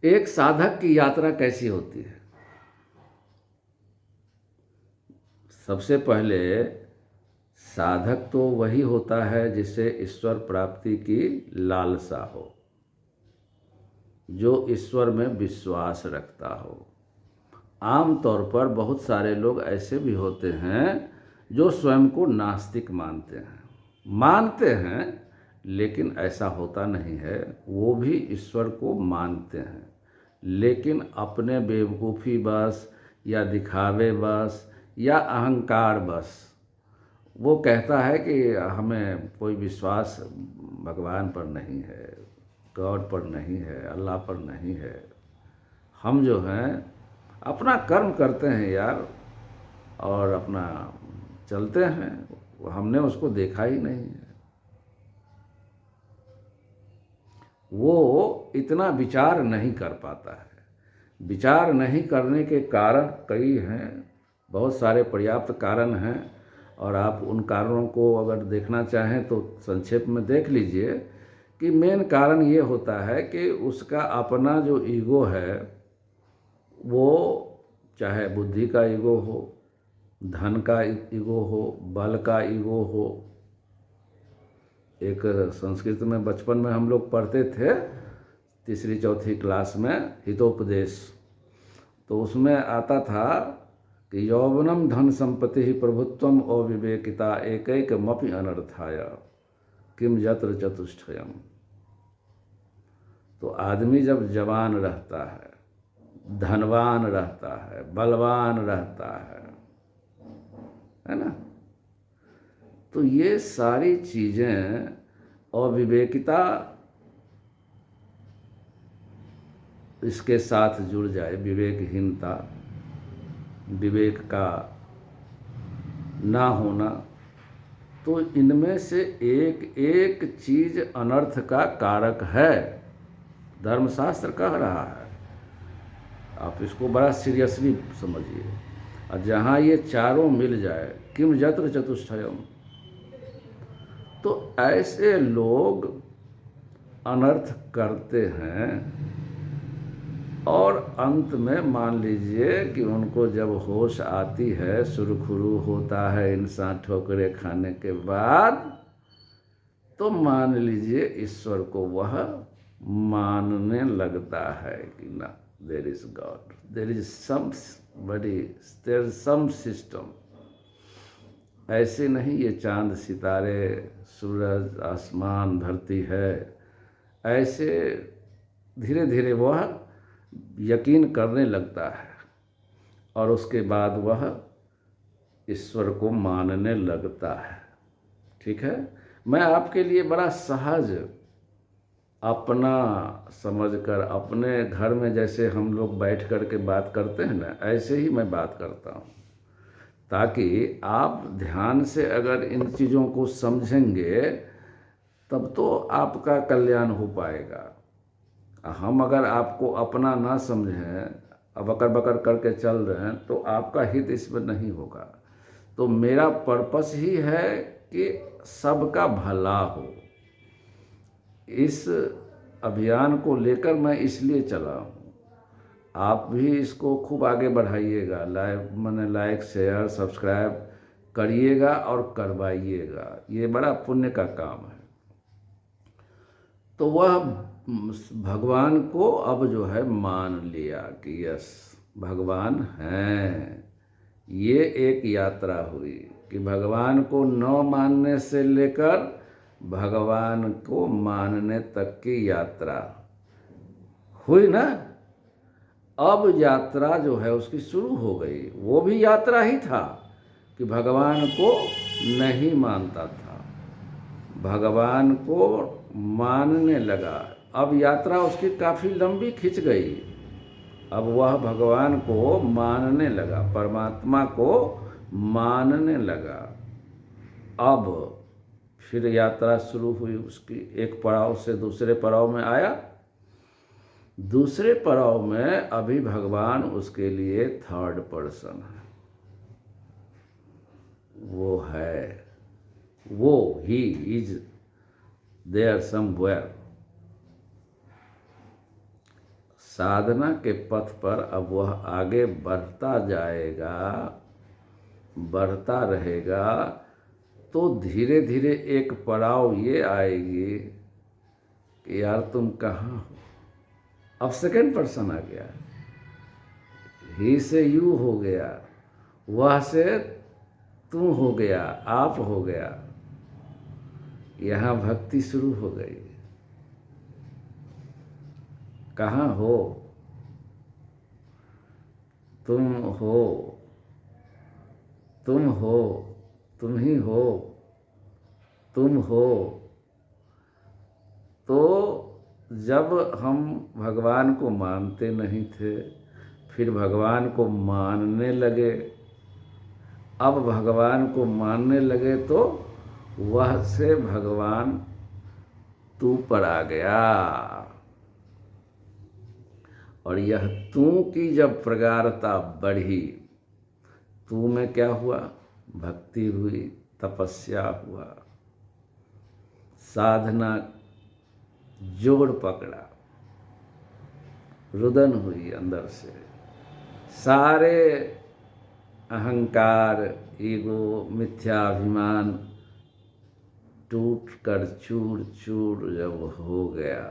एक साधक की यात्रा कैसी होती है? सबसे पहले साधक तो वही होता है जिसे ईश्वर प्राप्ति की लालसा हो, जो ईश्वर में विश्वास रखता हो। आम तौर पर बहुत सारे लोग ऐसे भी होते हैं जो स्वयं को नास्तिक मानते हैं, लेकिन ऐसा होता नहीं है। वो भी ईश्वर को मानते हैं, लेकिन अपने बेवकूफ़ी बस या दिखावे बस या अहंकार बस वो कहता है कि हमें कोई विश्वास भगवान पर नहीं है, गॉड पर नहीं है, अल्लाह पर नहीं है। हम जो हैं अपना कर्म करते हैं यार, और अपना चलते हैं, हमने उसको देखा ही नहीं है। वो इतना विचार नहीं कर पाता है। विचार नहीं करने के कारण कई हैं, बहुत सारे पर्याप्त कारण हैं, और आप उन कारणों को अगर देखना चाहें तो संक्षेप में देख लीजिए कि मेन कारण ये होता है कि उसका अपना जो ईगो है, वो चाहे बुद्धि का ईगो हो, धन का ईगो हो, बल का ईगो हो। एक संस्कृत में बचपन में हम लोग पढ़ते थे, तीसरी चौथी क्लास में, हितोपदेश, तो उसमें आता था कि यौवनम धन संपत्ति ही प्रभुत्वम अविवेकिता एकैकमपि अनर्थाय किम यत्र चतुष्टयम्। तो आदमी जब जवान रहता है, धनवान रहता है, बलवान रहता है ना, तो ये सारी चीज़ें अविवेकिता इसके साथ जुड़ जाए, विवेकहीनता, विवेक का ना होना, तो इनमें से एक एक चीज़ अनर्थ का कारक है। धर्मशास्त्र कह रहा है, आप इसको बड़ा सीरियसली समझिए। और जहाँ ये चारों मिल जाए, किम यत्र चतुष्टयम्, तो ऐसे लोग अनर्थ करते हैं, और अंत में मान लीजिए कि उनको जब होश आती है, सुरखुरू होता है इंसान ठोकरे खाने के बाद, तो मान लीजिए ईश्वर को वह मानने लगता है कि ना, there is God, there is somebody, there is some system. ऐसे नहीं ये चांद सितारे, सूरज, आसमान, धरती है, ऐसे धीरे धीरे वह यकीन करने लगता है, और उसके बाद वह ईश्वर को मानने लगता है। ठीक है, मैं आपके लिए बड़ा सहज अपना समझकर, अपने घर में जैसे हम लोग बैठ कर के बात करते हैं ना, ऐसे ही मैं बात करता हूँ, ताकि आप ध्यान से अगर इन चीज़ों को समझेंगे तब तो आपका कल्याण हो पाएगा। हम अगर आपको अपना ना समझें, अब बकर बकर करके चल रहे हैं, तो आपका हित इसमें नहीं होगा। तो मेरा पर्पस ही है कि सबका भला हो। इस अभियान को लेकर मैं इसलिए चला हूँ। आप भी इसको खूब आगे बढ़ाइएगा, लाइक शेयर सब्सक्राइब करिएगा और करवाइएगा, ये बड़ा पुण्य का काम है। तो वह भगवान को अब जो है मान लिया कि यस, भगवान हैं। ये एक यात्रा हुई कि भगवान को न मानने से लेकर भगवान को मानने तक की यात्रा हुई ना। अब यात्रा जो है उसकी शुरू हो गई। वो भी यात्रा ही था कि भगवान को नहीं मानता था, भगवान को मानने लगा। अब यात्रा उसकी काफ़ी लंबी खिंच गई। अब वह भगवान को मानने लगा, परमात्मा को मानने लगा। अब फिर यात्रा शुरू हुई उसकी, एक पड़ाव से दूसरे पड़ाव में आया। दूसरे पड़ाव में अभी भगवान उसके लिए थर्ड पर्सन है। वो ही इज देयर समवेयर। साधना के पथ पर अब वह आगे बढ़ता जाएगा, बढ़ता रहेगा, तो धीरे धीरे एक पड़ाव ये आएगी कि यार तुम कहाँ हो। अब सेकंड पर्सन आ गया, ही से यू हो गया, वह से तू हो गया, आप हो गया। यहाँ भक्ति शुरू हो गई। कहाँ हो? तुम हो, तुम हो, तुम ही हो, तुम हो। तो जब हम भगवान को मानते नहीं थे, फिर भगवान को मानने लगे, अब भगवान को मानने लगे तो वह से भगवान तू पर आ गया। और यह तू की जब प्रगाढ़ता बढ़ी, तू में क्या हुआ? भक्ति हुई, तपस्या हुआ, साधना जोड़ पकड़ा, रुदन हुई अंदर से। सारे अहंकार, ईगो, मिथ्याभिमान टूट कर चूर चूर जब हो गया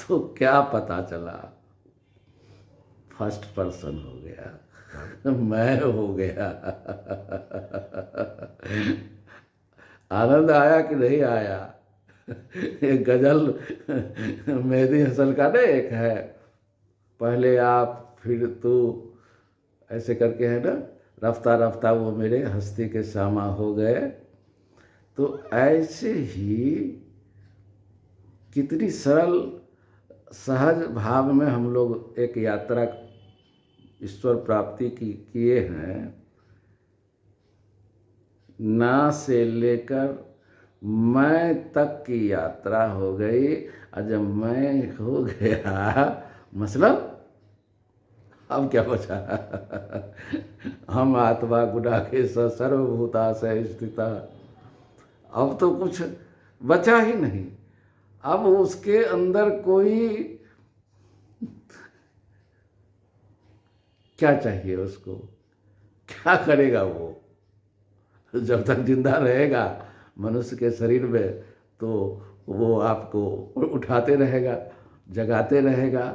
तो क्या पता चला? फर्स्ट पर्सन हो गया, मैं हो गया। आनंद आया कि नहीं आया? एक गजल मेहदी हसन का ना एक है, पहले आप फिर तू, ऐसे करके है ना, रफ्ता रफ्ता वो मेरे हस्ती के सामा हो गए। तो ऐसे ही कितनी सरल सहज भाव में हम लोग एक यात्रा ईश्वर प्राप्ति की किए हैं। ना से लेकर मैं तक की यात्रा हो गई। और जब मैं हो गया, मतलब अब क्या बचा? हम आत्मा गुडाकेश सर्वभूताशय स्थिता। अब तो कुछ बचा ही नहीं। अब उसके अंदर कोई क्या चाहिए उसको? क्या करेगा वो? जब तक जिंदा रहेगा मनुष्य के शरीर में, तो वो आपको उठाते रहेगा, जगाते रहेगा,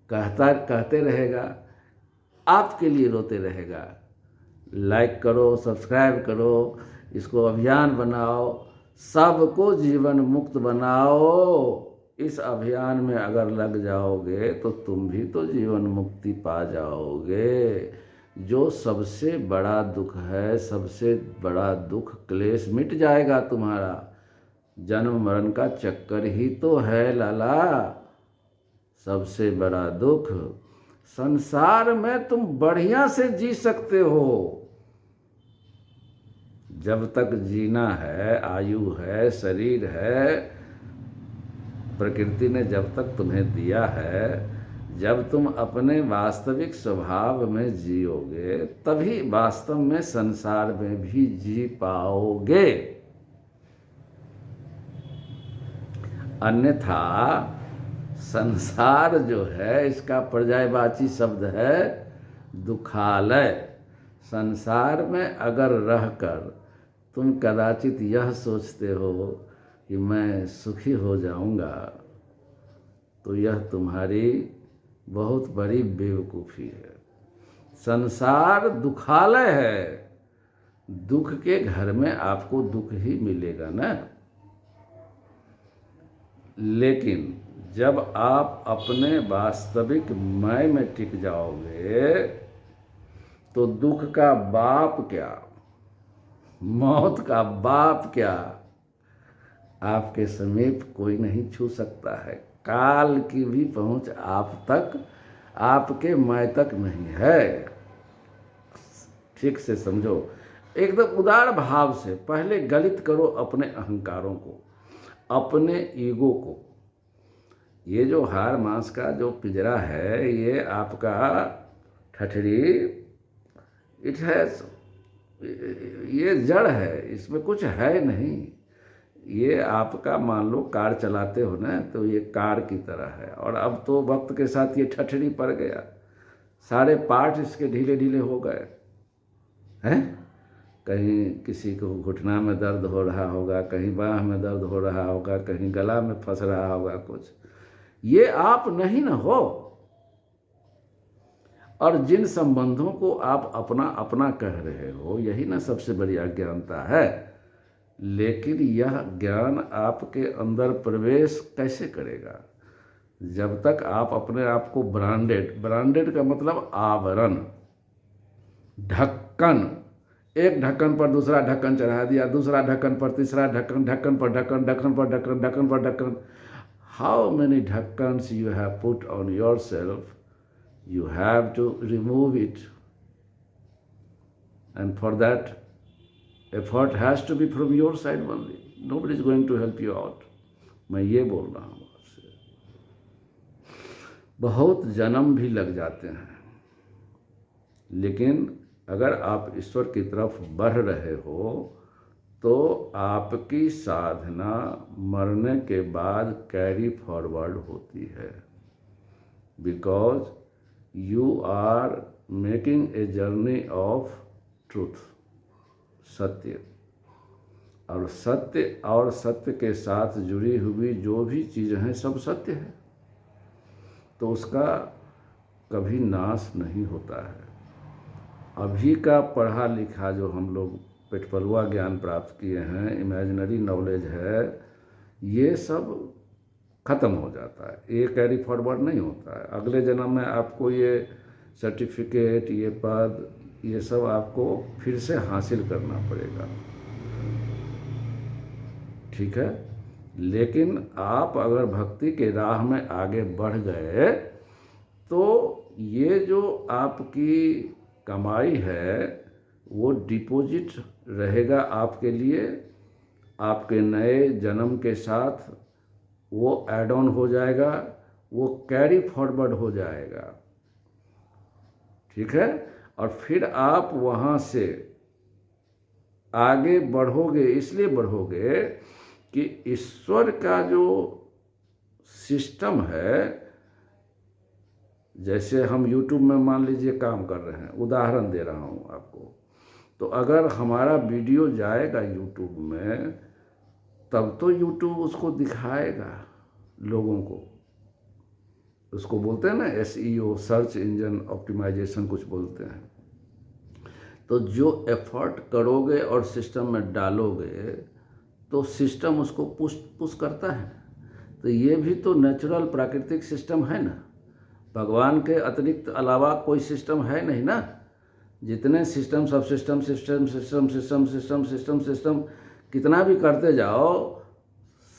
कहते रहेगा, आपके लिए रोते रहेगा। लाइक करो, सब्सक्राइब करो, इसको अभियान बनाओ, सबको जीवन मुक्त बनाओ। इस अभियान में अगर लग जाओगे तो तुम भी तो जीवन मुक्ति पा जाओगे। जो सबसे बड़ा दुख है, सबसे बड़ा दुख क्लेश मिट जाएगा तुम्हारा। जन्म मरण का चक्कर ही तो है लाला सबसे बड़ा दुख। संसार में तुम बढ़िया से जी सकते हो। जब तक जीना है, आयु है, शरीर है, प्रकृति ने जब तक तुम्हें दिया है, जब तुम अपने वास्तविक स्वभाव में जियोगे, तभी वास्तव में संसार में भी जी पाओगे। अन्यथा संसार जो है, इसका पर्यायवाची शब्द है दुखालय। संसार में अगर रहकर तुम कदाचित यह सोचते हो कि मैं सुखी हो जाऊंगा, तो यह तुम्हारी बहुत बड़ी बेवकूफ़ी है। संसार दुखालय है। दुख के घर में आपको दुख ही मिलेगा ना। लेकिन जब आप अपने वास्तविक मैं में टिक जाओगे, तो दुख का बाप क्या, मौत का बाप क्या, आपके समीप कोई नहीं छू सकता है। काल की भी पहुंच आप तक, आपके मैं तक नहीं है। ठीक से समझो, एकदम उदार भाव से पहले गलित करो अपने अहंकारों को, अपने ईगो को। ये जो हार मांस का जो पिंजरा है, ये आपका ठठरी, इट है, ये जड़ है, इसमें कुछ है नहीं। ये आपका मान लो कार चलाते हो ना, तो ये कार की तरह है। और अब तो वक्त के साथ ये ठठरी पड़ गया, सारे पार्ट इसके ढीले ढीले हो गए हैं। कहीं किसी को घुटना में दर्द हो रहा होगा, कहीं बाह में दर्द हो रहा होगा, कहीं गला में फंस रहा होगा कुछ। ये आप नहीं न हो। और जिन संबंधों को आप अपना अपना कह रहे हो, यही ना सबसे बड़ी अज्ञानता है। लेकिन यह ज्ञान आपके अंदर प्रवेश कैसे करेगा? जब तक आप अपने आप को ब्रांडेड का मतलब आवरण, ढक्कन, एक ढक्कन पर दूसरा ढक्कन चढ़ा दिया, दूसरा ढक्कन पर तीसरा ढक्कन, ढक्कन पर ढक्कन, ढक्कन पर ढक्कन, ढक्कन पर ढक्कन। हाउ मेनी ढक्कन्स you have put on yourself? You have to remove it, and for that effort has to be from your side only. Nobody is going to help you out. मैं ये बोल रहा हूँ आपसे। बहुत जन्म भी लग जाते हैं, लेकिन अगर आप ईश्वर की तरफ बढ़ रहे हो तो आपकी साधना मरने के बाद कैरी फॉरवर्ड होती है। Because you are making a journey of truth, सत्य। और सत्य के साथ जुड़ी हुई जो भी चीज़ें हैं सब सत्य है, तो उसका कभी नाश नहीं होता है। अभी का पढ़ा लिखा जो हम लोग पेटपलुआ ज्ञान प्राप्त किए हैं, इमेजिनरी नॉलेज है, ये सब ख़त्म हो जाता है, ये कैरी फॉरवर्ड नहीं होता है। अगले जन्म में आपको ये सर्टिफिकेट, ये पद, ये सब आपको फिर से हासिल करना पड़ेगा, ठीक है। लेकिन आप अगर भक्ति के राह में आगे बढ़ गए तो ये जो आपकी कमाई है वो डिपॉजिट रहेगा आपके लिए, आपके नए जन्म के साथ वो ऐड ऑन हो जाएगा, वो कैरी फॉरवर्ड हो जाएगा, ठीक है। और फिर आप वहाँ से आगे बढ़ोगे, इसलिए बढ़ोगे कि ईश्वर का जो सिस्टम है, जैसे हम YouTube में मान लीजिए काम कर रहे हैं, उदाहरण दे रहा हूँ आपको, तो अगर हमारा वीडियो जाएगा YouTube में तब तो YouTube उसको दिखाएगा लोगों को, उसको बोलते हैं ना SEO, सर्च इंजन ऑप्टिमाइजेशन कुछ बोलते हैं। तो जो एफर्ट करोगे और सिस्टम में डालोगे तो सिस्टम उसको पुश करता है। तो ये भी तो नेचुरल प्राकृतिक सिस्टम है ना, भगवान के अतिरिक्त अलावा कोई सिस्टम है नहीं ना। जितने सिस्टम, सब system system system system system system system कितना भी करते जाओ,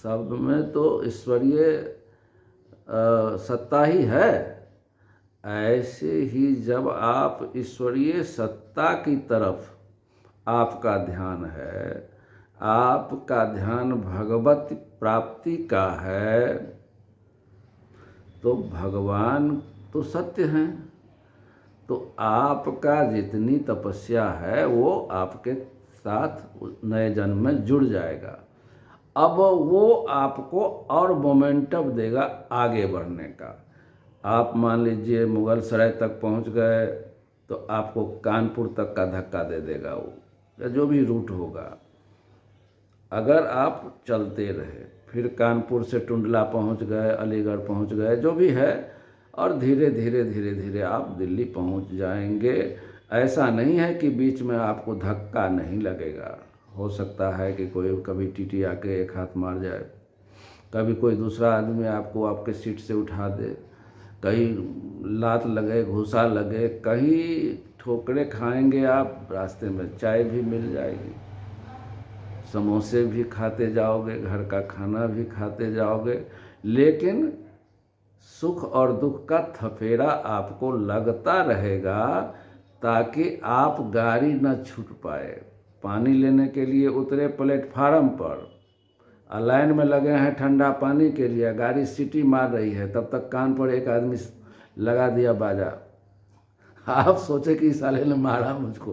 सब में तो ईश्वरीय सत्ता ही है। ऐसे ही जब आप ईश्वरीय सत्ता की तरफ आपका ध्यान है, आपका ध्यान भगवत प्राप्ति का है, तो भगवान तो सत्य हैं। तो आपका जितनी तपस्या है वो आपके साथ नए जन्म में जुड़ जाएगा। अब वो आपको और मोमेंटम देगा आगे बढ़ने का। आप मान लीजिए मुगल सराय तक पहुंच गए तो आपको कानपुर तक का धक्का दे देगा वो, या जो भी रूट होगा। अगर आप चलते रहे, फिर कानपुर से टुंडला पहुंच गए, अलीगढ़ पहुंच गए, जो भी है, और धीरे धीरे धीरे धीरे आप दिल्ली पहुंच जाएंगे। ऐसा नहीं है कि बीच में आपको धक्का नहीं लगेगा। हो सकता है कि कोई कभी टीटी आके एक हाथ मार जाए, कभी कोई दूसरा आदमी आपको आपके सीट से उठा दे, कहीं लात लगे, घूसा लगे, कहीं ठोकरे खाएंगे आप, रास्ते में चाय भी मिल जाएगी, समोसे भी खाते जाओगे, घर का खाना भी खाते जाओगे, लेकिन सुख और दुख का थपेड़ा आपको लगता रहेगा ताकि आप गाड़ी न छूट पाए। पानी लेने के लिए उतरे प्लेटफार्म पर, लाइन में लगे हैं ठंडा पानी के लिए, गाड़ी सीटी मार रही है, तब तक कान पर एक आदमी लगा दिया बाजा। आप सोचे कि साले ने मारा मुझको,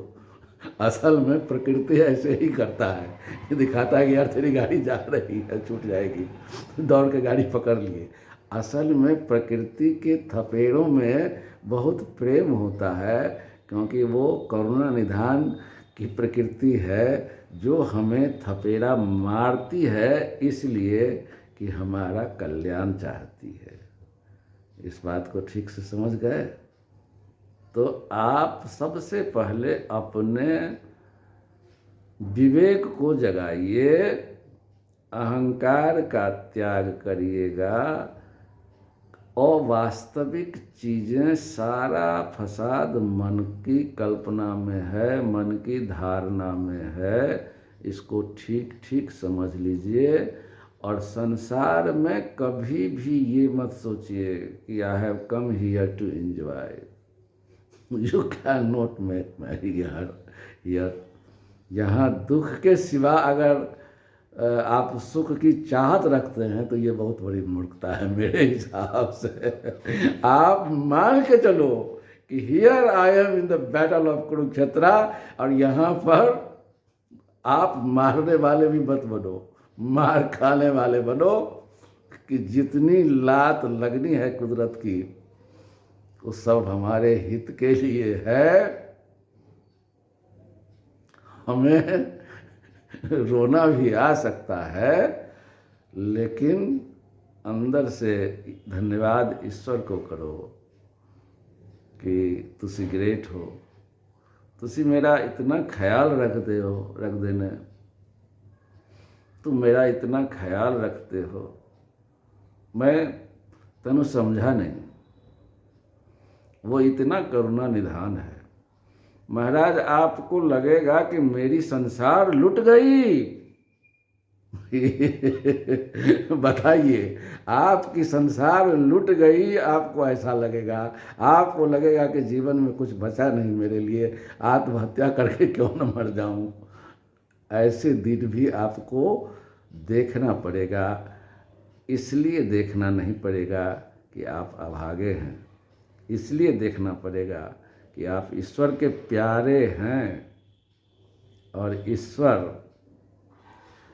असल में प्रकृति ऐसे ही करता है, दिखाता है कि यार तेरी गाड़ी जा रही है, छूट जाएगी, दौड़ के गाड़ी पकड़ लिए। असल में प्रकृति के थपेड़ों में बहुत प्रेम होता है, क्योंकि वो करुणा निधान की प्रकृति है जो हमें थपेड़ा मारती है इसलिए कि हमारा कल्याण चाहती है। इस बात को ठीक से समझ गए? तो आप सबसे पहले अपने विवेक को जगाइए, अहंकार का त्याग करिएगा, और वास्तविक चीज़ें सारा फसाद मन की कल्पना में है, मन की धारणा में है। इसको ठीक ठीक समझ लीजिए। और संसार में कभी भी ये मत सोचिए कि I have come here to enjoy, you can not make merry here. यहाँ दुख के सिवा अगर आप सुख की चाहत रखते हैं तो ये बहुत बड़ी मूर्खता है मेरे हिसाब से। आप मान के चलो कि here I am in the battle of Kurukshetra, और यहाँ पर आप मारने वाले भी मत बनो, मार खाने वाले बनो, कि जितनी लात लगनी है कुदरत की वो सब हमारे हित के लिए है। हमें रोना भी आ सकता है, लेकिन अंदर से धन्यवाद ईश्वर को करो कि तुसी ग्रेट हो, तुसी मेरा इतना ख्याल रख देने, तुम मेरा इतना ख्याल रखते हो, मैं तनु समझा नहीं। वो इतना करुणा निधान है। महाराज आपको लगेगा कि मेरी संसार लुट गई। बताइए, आपकी संसार लुट गई, आपको ऐसा लगेगा? आपको लगेगा कि जीवन में कुछ बचा नहीं मेरे लिए, आत्महत्या करके क्यों न मर जाऊं। ऐसे दिन भी आपको देखना पड़ेगा। इसलिए देखना नहीं पड़ेगा कि आप अभागे हैं, इसलिए देखना पड़ेगा कि आप ईश्वर के प्यारे हैं, और ईश्वर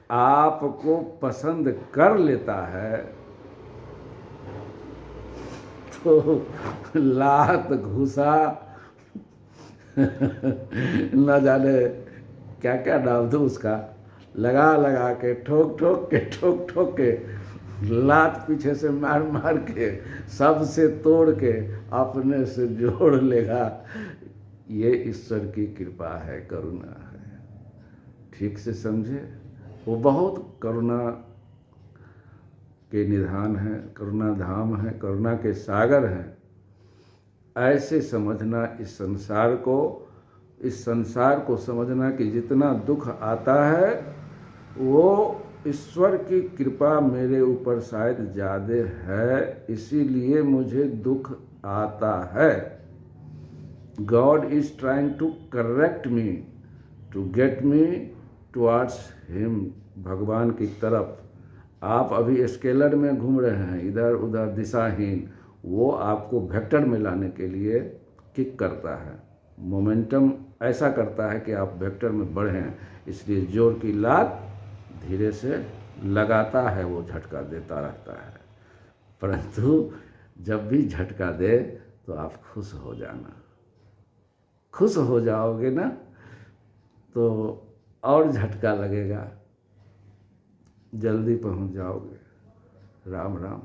आपको पसंद कर लेता है तो लात घुसा न जाने क्या क्या नाम दूँ उसका, लगा लगा के ठोक ठोक के लात पीछे से मार मार के सबसे तोड़ के अपने से जोड़ लेगा। ये ईश्वर की कृपा है, करुणा है। ठीक से समझे? वो बहुत करुणा के निधान है, करुणा धाम है, करुणा के सागर हैं। ऐसे समझना इस संसार को समझना कि जितना दुख आता है वो ईश्वर की कृपा मेरे ऊपर शायद ज़्यादा है, इसीलिए मुझे दुख आता है। God is trying to correct me, to get me towards him, भगवान की तरफ। आप अभी स्केलर में घूम रहे हैं, इधर उधर दिशाहीन, वो आपको वेक्टर में लाने के लिए किक करता है, मोमेंटम ऐसा करता है कि आप वेक्टर में बढ़ें। इसलिए जोर की लात धीरे से लगाता है, वो झटका देता रहता है। परंतु जब भी झटका दे तो आप खुश हो जाना। खुश हो जाओगे ना तो और झटका लगेगा, जल्दी पहुंच जाओगे। राम राम।